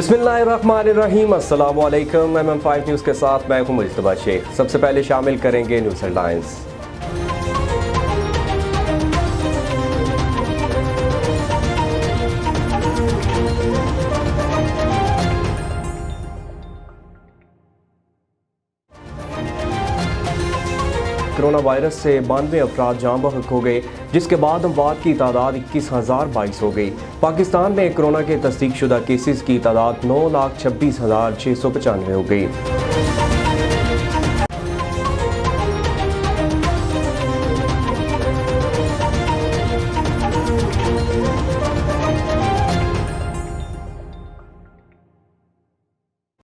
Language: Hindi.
बिस्मिल्लाहिर्रहमानिर्रहीम, अस्सलामु अलैकुम। MM5 न्यूज़ के साथ मैं हूं मुस्तफा शेख। सबसे पहले शामिल करेंगे न्यूज़ हेडलाइंस। कोरोना वायरस से 92 अफराद जाँ बहक हो गए, जिसके बाद अमवात की तादाद 21,022 हो गई। पाकिस्तान में कोरोना के तस्दीक शुदा केसेस की तादाद 9,26,695 हो गई।